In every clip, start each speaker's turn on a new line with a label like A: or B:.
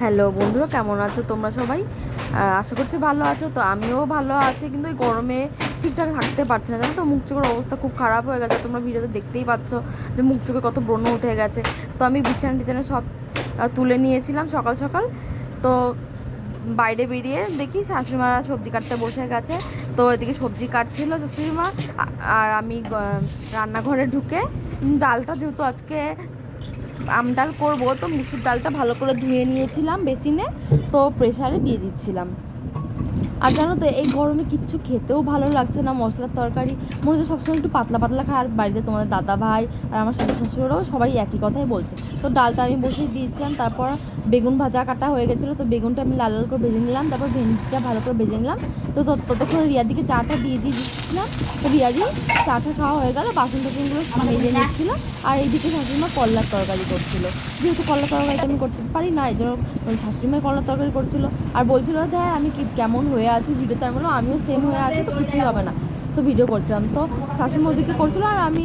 A: Hello বন্ধুরা, কেমন আছো তোমরা সবাই? আশা করছি ভালো আছো। তো আমিও ভালো আছি, কিন্তু এই গরমে ঠিকঠাক থাকতে পারছি না, জানো তো। মুখ চোখের অবস্থা খুব খারাপ হয়ে গেছে। তোমরা ভিডিওতে দেখতেই পাচ্ছ যে মুখ চোখে কত ব্রণ উঠে গেছে। তো আমি বিছানা টিছানা সব তুলে নিয়েছিলাম সকাল সকাল। তো বাইরে বেরিয়ে দেখি শাশুড়িমা সবজি কাটতে বসে গেছে। তো এদিকে সবজি কাটছিল শাশুড়িমা, আর আমি রান্নাঘরে ঢুকে ডালটা, যেহেতু আজকে ডাল করবো, তো মুসুর ডালটা ভালো করে ধুয়ে নিয়েছিলাম বেসিনে, তো প্রেসারে দিয়ে দিচ্ছিলাম। আর জানো তো, এই গরমে কিচ্ছু খেতেও ভালো লাগছে না, মশলার তরকারি মনে হচ্ছে সবসময় একটু পাতলা পাতলা খায়। আর বাড়িতে তোমাদের দাদা ভাই আর আমার শ্বশুর শাশুড়িরাও সবাই একই কথাই বলছে। তো ডালটা আমি বসিয়ে দিয়েছিলাম, তারপর বেগুন ভাজা কাটা হয়ে গেছিলো, তো বেগুনটা আমি লাল লাল করে ভেজে নিলাম, তারপর ভেন্ডিটা ভালো করে ভেজে নিলাম। তো ততক্ষণ রিয়াদিকে চাটা দিয়ে দিচ্ছিলাম। তো রিয়াদি চাটা খাওয়া হয়ে গেল, বাসন টাসনগুলো মেজে নিচ্ছিল। আর এইদিকে শাশুড়িমা করলার তরকারি করছিলো, যেহেতু করলার তরকারিটা আমি করতে পারি না, এই জন্য শাশুড়িমাই করলার তরকারি করছিলো। আর বলছিল যে হ্যাঁ আমি কেমন হয়ে আছি ভিডিওতে। আমি বললাম আমিও সেম হয়ে আছি, তো কিছুই হবে না। তো ভিডিও করছিলাম, তো শাশুড়ি ওদিকে করছিলো, আর আমি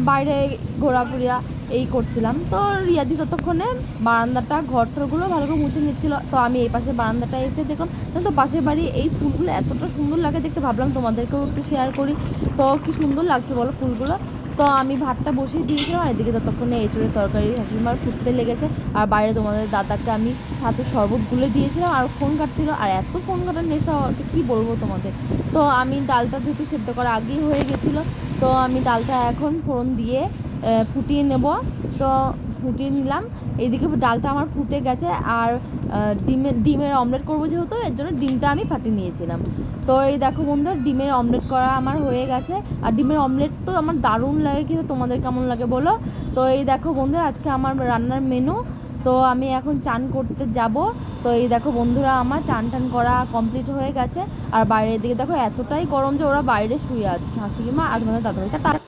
A: বাইরে ঘোরাফেরা এই করছিলাম। তো রিয়াদি ততক্ষণে বারান্দাটা ঘরটাগুলো ভালো করে মুছে নিচ্ছিল। তো আমি এই পাশে বারান্দাটা এসে দেখলাম, তো পাশের বাড়ি এই ফুলগুলো এতটা সুন্দর লাগে দেখতে, ভাবলাম তোমাদেরকেও একটু শেয়ার করি। তো কি সুন্দর লাগছে বলো ফুলগুলো। তো আমি ভাতটা বসিয়ে দিয়েছিলাম, আর এদিকে ততক্ষণে এঁচড়ের তরকারি শাশুড়িমার ফুটতে লেগেছে। আর বাইরে তোমাদের দাদাকে আমি ছাতুর শরবত গুলে দিয়েছিলাম, আর ফোন কাটছিল, আর এত ফোন কাটার নেশা হচ্ছে কী বলবো তোমাদের। তো আমি ডালটা যেহেতু সেদ্ধ করা আগেই হয়ে গেছিলো, তো আমি ডালটা এখন ফোড়ন দিয়ে ফুটিয়ে নেব। তো ফুটিয়ে নিলাম, এইদিকে ডালটা আমার ফুটে গেছে। আর ডিমের অমলেট করবো যেহেতু, এর জন্য ডিমটা আমি ফাটিয়ে নিয়েছিলাম। তো এই দেখো বন্ধুরা, ডিমের অমলেট করা আমার হয়ে গেছে। আর ডিমের অমলেট তো আমার দারুণ লাগে, কিন্তু তোমাদের কেমন লাগে বলো। তো এই দেখো বন্ধুরা, আজকে আমার রান্নার মেনু। তো আমি এখন চান করতে যাব। তো এই দেখো বন্ধুরা, আমার চান টান করা কমপ্লিট হয়ে গেছে। আর বাইরের দিকে দেখো এতটাই গরম যে ওরা বাইরে শুয়ে আছে, শাশুড়ি মা আর তোমাদের দাদা ভাইটা।